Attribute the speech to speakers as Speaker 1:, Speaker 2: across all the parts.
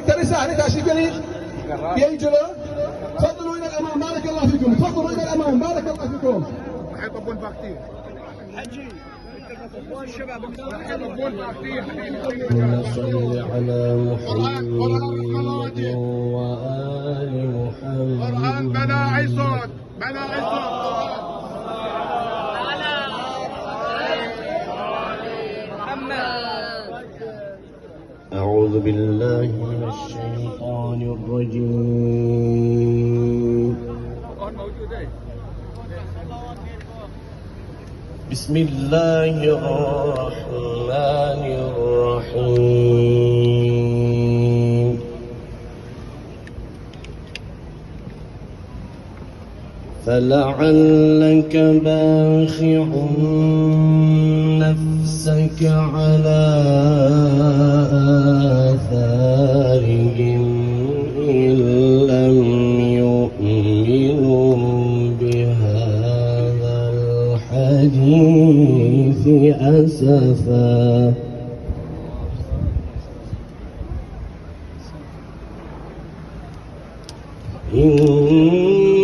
Speaker 1: ترى ساعة تعشي قليل يجلو تفضلوا إلى الأمام بارك الله فيكم تفضلوا إلى الأمام بارك الله فيكم
Speaker 2: حيطبون باكتير حجي والشباب حيطبون باكتير
Speaker 3: صل على محمد وآل محمد
Speaker 2: قرآن بلاعي صوت بلاعي صوت
Speaker 3: أعوذ بالله من الشيطان الرجيم بسم الله الرحمن الرحيم فلعلك باخع نفسك على آثارهم إن لم يؤمنوا بهذا الحديث أسفا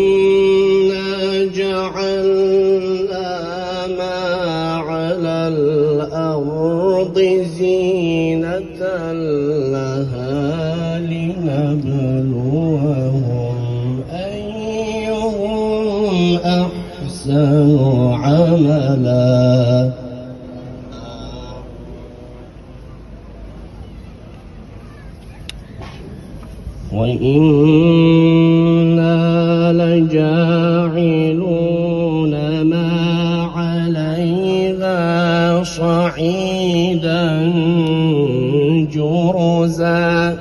Speaker 3: إنا جعلنا ما على الأرض زينة لها لنبلوهم أيهم أحسن عملا وإنا لجاعلون ما عليها صعيدا جرزا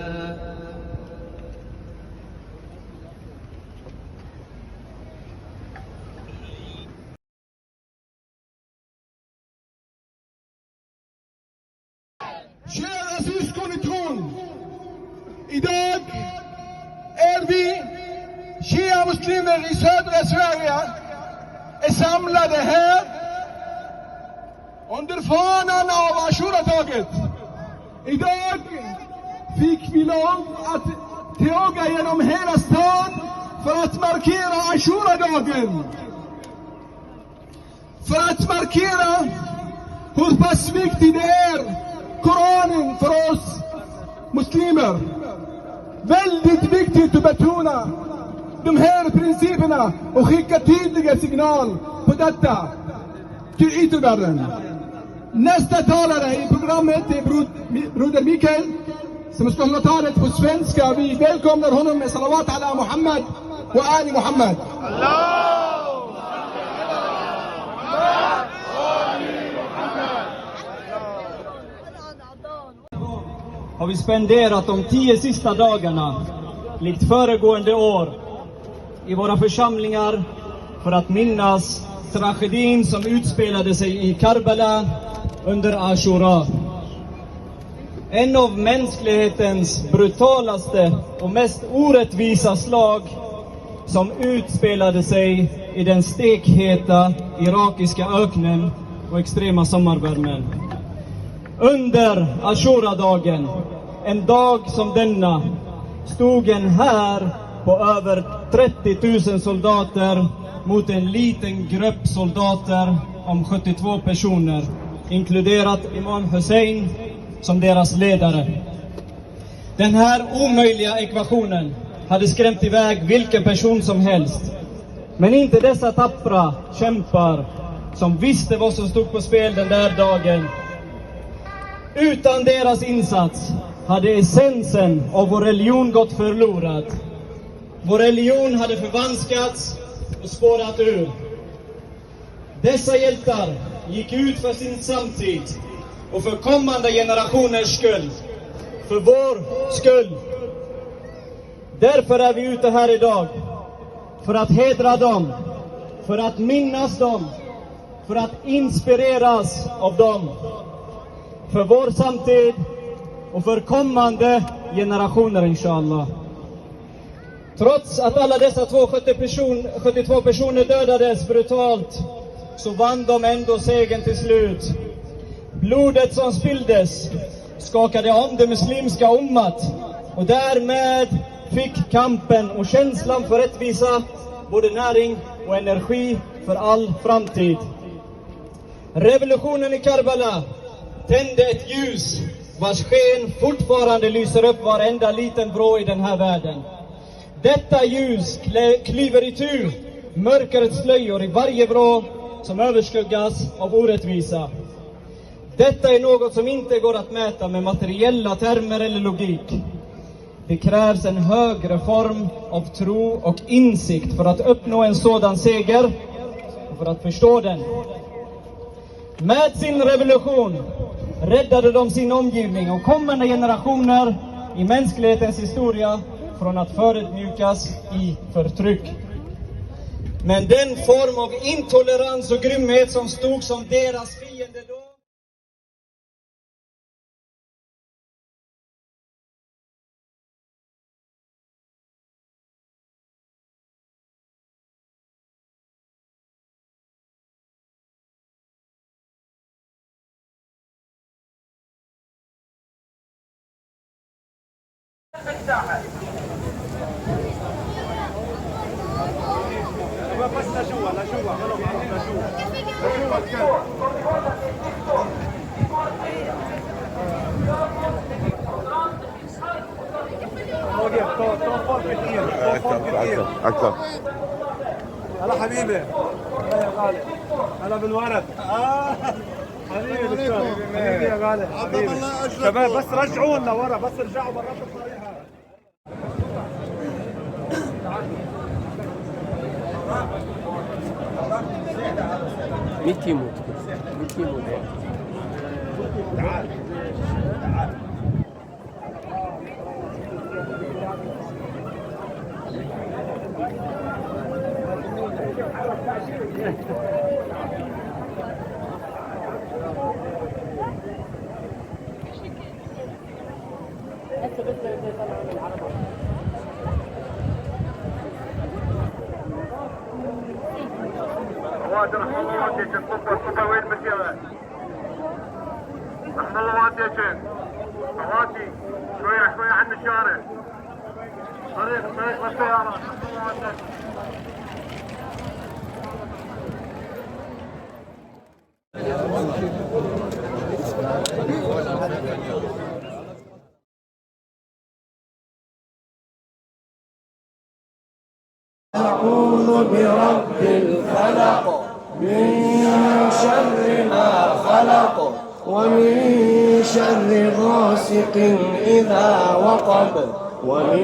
Speaker 1: Kära syskon i tron, idag är vi shia-muslimer i södra Sverige är samlade här under fanan av Ashura-taget. Idag fick vi lov att tåga genom hela stan för att markera Ashura-dagen. För att markera hur pass viktig det är Koranen för oss muslimer. Väldigt viktigt att betona de här principerna och skicka tydliga signal på detta till yttervärlden. Nästa talare i programmet är broder Mikael som ska hålla talet på svenska. Vi välkomnar honom med salawat ala Muhammad och Ali Muhammad.
Speaker 4: Har vi spenderat de 10 sista dagarna, likt föregående år, i våra församlingar för att minnas tragedin som utspelade sig i Karbala under Ashura. En av mänsklighetens brutalaste och mest orättvisa slag som utspelade sig i den stekheta irakiska öknen och extrema sommarvärmen. Under Ashura-dagen, en dag som denna, stod en här på över 30 000 soldater mot en liten grupp soldater om 72 personer, inkluderat Imam Hussein som deras ledare. Den här omöjliga ekvationen hade skrämt iväg vilken person som helst. Men inte dessa tappra kämpar som visste vad som stod på spel den där dagen. Utan deras insats hade essensen av vår religion gått förlorad. Vår religion hade förvanskats och spårat ur. Dessa hjältar gick ut för sin samtid och för kommande generationers skull. För vår skull. Därför är vi ute här idag. För att hedra dem. För att minnas dem. För att inspireras av dem. För vår samtid och för kommande generationer, inshallah. Trots att alla dessa 72 personer dödades brutalt, så vann de ändå segern till slut. Blodet som spilldes skakade om det muslimska ummat Och därmed fick kampen och känslan för rättvisa både näring och energi för all framtid. Revolutionen i Karbala tände ett ljus vars sken fortfarande lyser upp varenda liten vrå i den här världen. Detta ljus klyver itu mörkrets slöjor i varje vrå som överskuggas av orättvisa. Detta är något som inte går att mäta med materiella termer eller logik. Det krävs en högre form av tro och insikt för att uppnå en sådan seger och för att förstå den. Med sin revolution räddade de sin omgivning och kommande generationer i mänsklighetens historia från att förödmjukas i förtryck. Men den form av intolerans och grymhet som stod som deras fiende då
Speaker 2: أكثر.
Speaker 5: هلا حبيبي. هلا يا غالي. هلا بالولد. حبيبي دكتور. حبيبي يا غالي. حبيبي. شباب بس رجعوا لنا ورا، بس رجعوا برات الطريق.
Speaker 3: ميت يموت
Speaker 5: تعال.
Speaker 2: رواتي رحم الله والديك الصبة وين بسيرة؟ رحم الله والديك رواتي شوية عن الشارع طريق للسيارة رحم الله والديك.
Speaker 3: أعوذ برب الفلق من شر ما خلق ومن شر غاسق إذا وقب ومن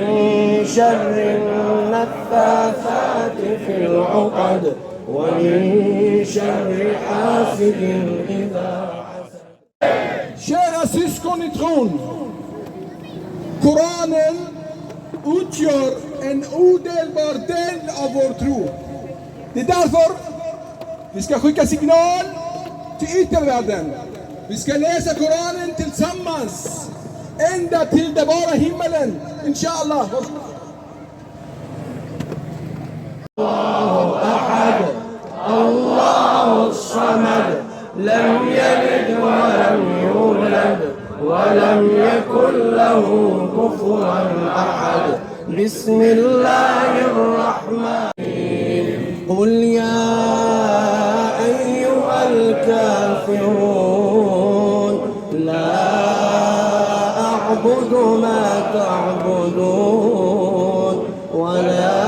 Speaker 3: شر النفاثات في العقد ومن شر حاسد إذا حسد.
Speaker 1: Kära syskon i tron, Koranen utgör en odelbar del av vår tro. Det är därför vi ska skicka signal till yttervärlden. Vi ska läsa Koranen tillsammans ända till det bara himmelen, inshallah.
Speaker 3: الله الصمد لم يلد ولم يولد ولم يكن له كفوا أحد. بسم الله الرحمن الرحيم. قل يا أيها الكافرون لا أعبد ما تعبدون ولا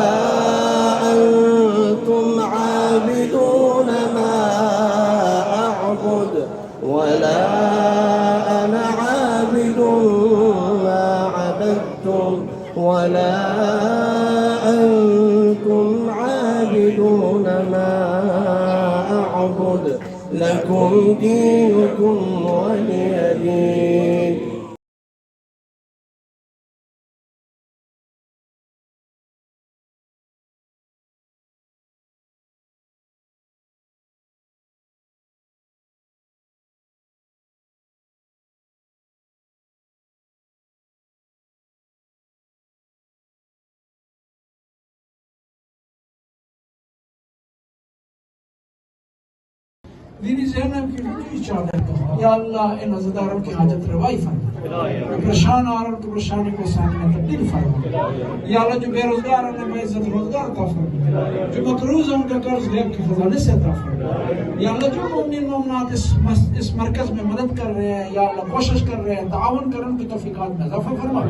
Speaker 3: أنتم عابدون ما أعبد ولا أنا عابد ما عبدتم ولا أنتم عابدون ما أعبد لكم دينكم ولي دين.
Speaker 6: बीवी ज़ैनब की चादर या अल्लाह इन अज़दारों की हाजत रवाई फरमा, परेशान आ रहा तो परेशानी को आसानी में तब्दील फरमा। या अल्लाह जो बेरोजगार है मैं इज्जत रोजगार अता फरमा, जो मकरूज है उनका कर्ज गैब के खजाने से अता फरमा। या अल्लाह जो मोमिन मोमिनात इस मरकज में मदद कर रहे हैं, या अल्लाह कोशिश कर रहे हैं, ताउन करने की तौफीकात में इजाफा फरमा।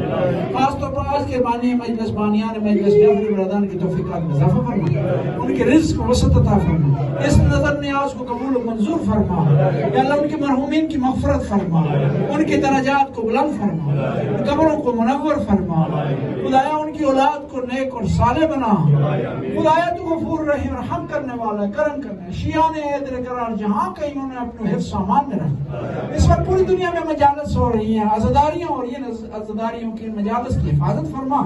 Speaker 6: खासतौर पर आज के बानी मजलिस बानियान मजलिस जाफरी बरदान की तौफीकात में इजाफा फरमा, उनके रिज़्क़ को वसअत अता फरमा, इस नजर नियाज को कबूल और मंजूर फरमा। या अल्लाह उनके मरहूमीन की मग़फ़िरत फरमा, उनके दरजात को बुलंद फरमा, कब्रों को मुनव्वर फरमा। खुदाया उनकी औलाद को नेक और साले बना। खुदाया तू गफूर रहीम रहम करने वाला करम करने शिया ने ऐदर करार जहाँ कहीं उन्होंने अपने हिफ्ज़ सामान में रखा। इस वक्त पूरी दुनिया में मजालस हो रही हैं, अज़दारियाँ हो रही हैं, अज़दारियों की मजालस की हिफाजत फरमा।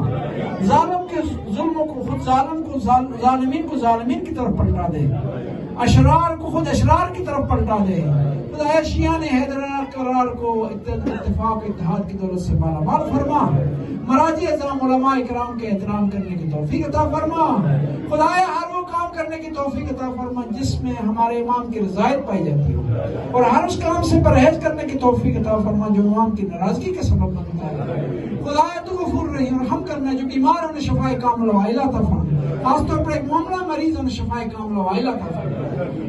Speaker 6: ज़ालिम के जुल्मों को खुद ज़ालिमीन को ज़ालिमीन की तरफ पलटा दे, अशरार को खुद अशरार की तरफ पलटा दे। खुदाया शिया ने हैदर करार को इत्तेफाक इत्तेहाद की दौलत से मालामाल फरमा। मराजी अज़ाम उलमा इकराम के एहतराम करने की तौफीक अता फरमा। खुदाया हर वो काम करने की तौफीक अता फरमा जिसमें हमारे इमाम की रज़ायत पाई जाती हो, और हर उस काम से परहेज करने की तौफीक अता फरमा जो इमाम की नाराजगी का सबब बनता है। खुदाया तू गफूर रहीम रहम करना, जो बीमार उन्हें शफाए कामिला वाइला अता फरमा। खासतौर पर एक मामला मरीज उन्हें शफाए कामिला वाइला अता फरमा।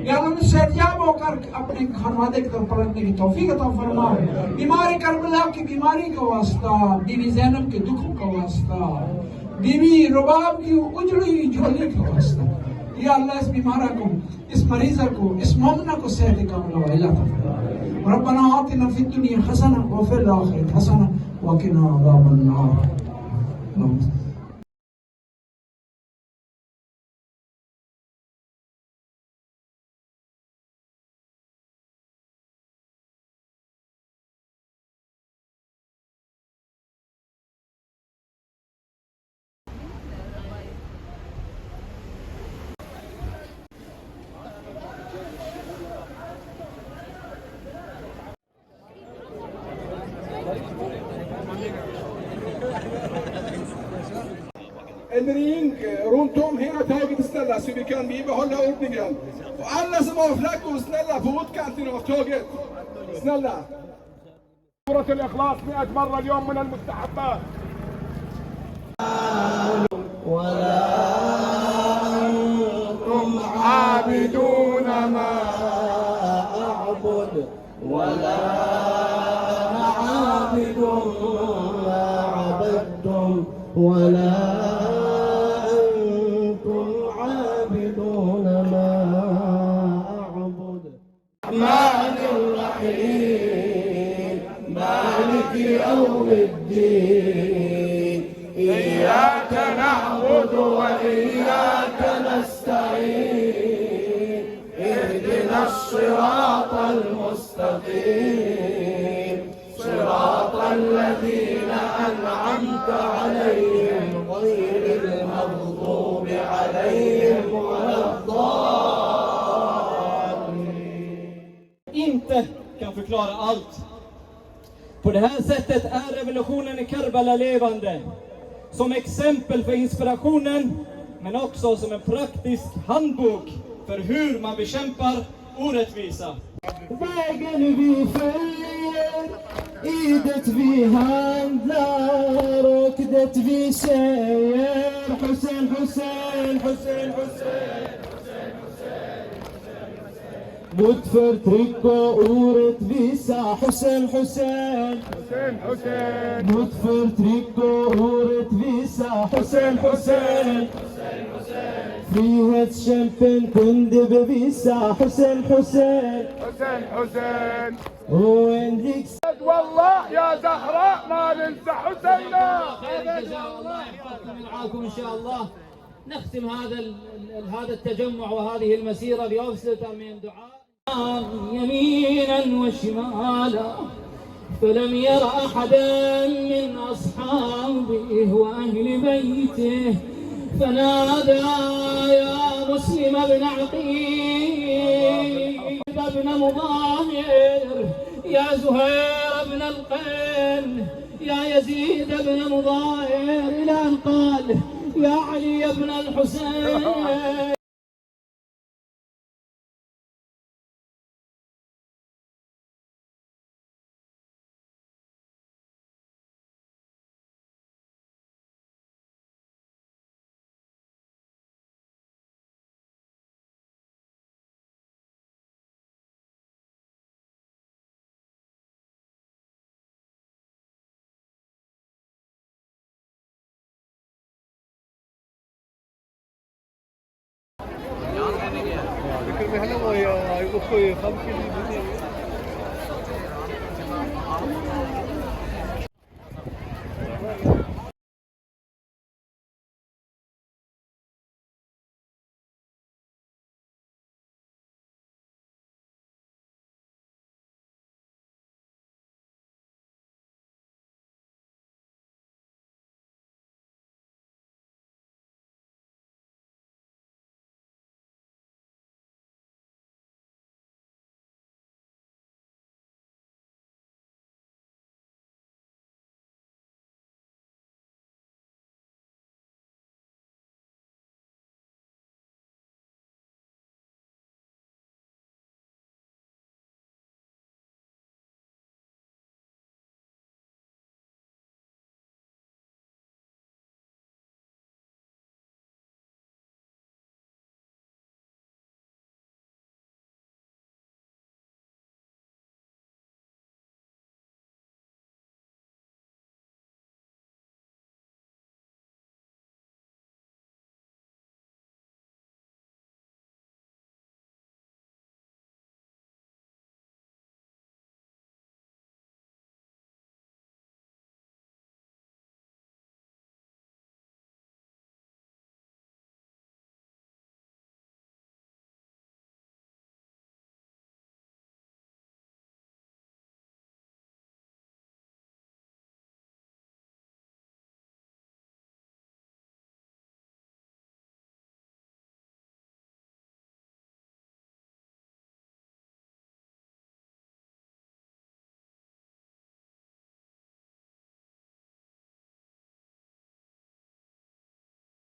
Speaker 6: या उन्हें सेहतयाब होकर अपने खानवादे की तरफ पलटने की तौफीक अता फरमा। बीमारी करबला की बीमारी का वास्ता, बीवी ज़ैनब के दुखों का वास्ता, बीवी रुबाब की उजड़ी झोली का वास्ता, या अल्लाह इस बीमारा को, इस मरीजा को, इस मोमना को सेहत कामिला वाइला अता फरमा। रब्बना आतिना फिद दुनिया हसना व फिल आखिरति हसना व क़िना अज़ाबन नार।
Speaker 1: Ring runt om hela tåget ställa så vi kan bibehålla ordningen. Och alla som har flaggor, snälla på utkanten av tåget. Snälla.
Speaker 2: سورة الإخلاص 100 مرة اليوم من المستحبات.
Speaker 3: ولا أنتم عابدون ما أعبد ولا أنا عابد ما عبدتم ولا أنتم عابدون ما أعبد. الرحمن الرحيم مالك يوم الدين إياك نعبد وإياك نستعين اهدنا الصراط المستقيم صراط الذين أنعمت عليهم غير المغضوب عليهم ولا الضالين.
Speaker 4: Inte kan förklara allt. På det här sättet är revolutionen i Karbala levande. Som exempel för inspirationen, men också som en praktisk handbok för hur man bekämpar orättvisa.
Speaker 3: Vägen vi följer, i det vi handlar och det vi säger. Hussein, Hussein, Hussein, Hussein. Mot förtryck och orättvisa. Hussein, Hussein. Mot förtryck och orättvisa. Hussein, Hussein. Frihetskämpen kunde bevisa. Hussein, Hussein. Och en riksdag.
Speaker 2: والله يا زهراء ما ننسى حسينا.
Speaker 7: خير جزاء الله يحفظكم ويرعاكم ان شاء الله. نختم هذا التجمع وهذه المسيره بأوسط من دعاء يمينا وشمالا فلم ير احدا من اصحابه واهل بيته فنادى يا مسلم بن عقيل بن مظاهر يا زهير بن القين يا يزيد بن مظاهر الى ان قال يا علي بن الحسين
Speaker 5: مهلا ويا اخوي 5 كيلو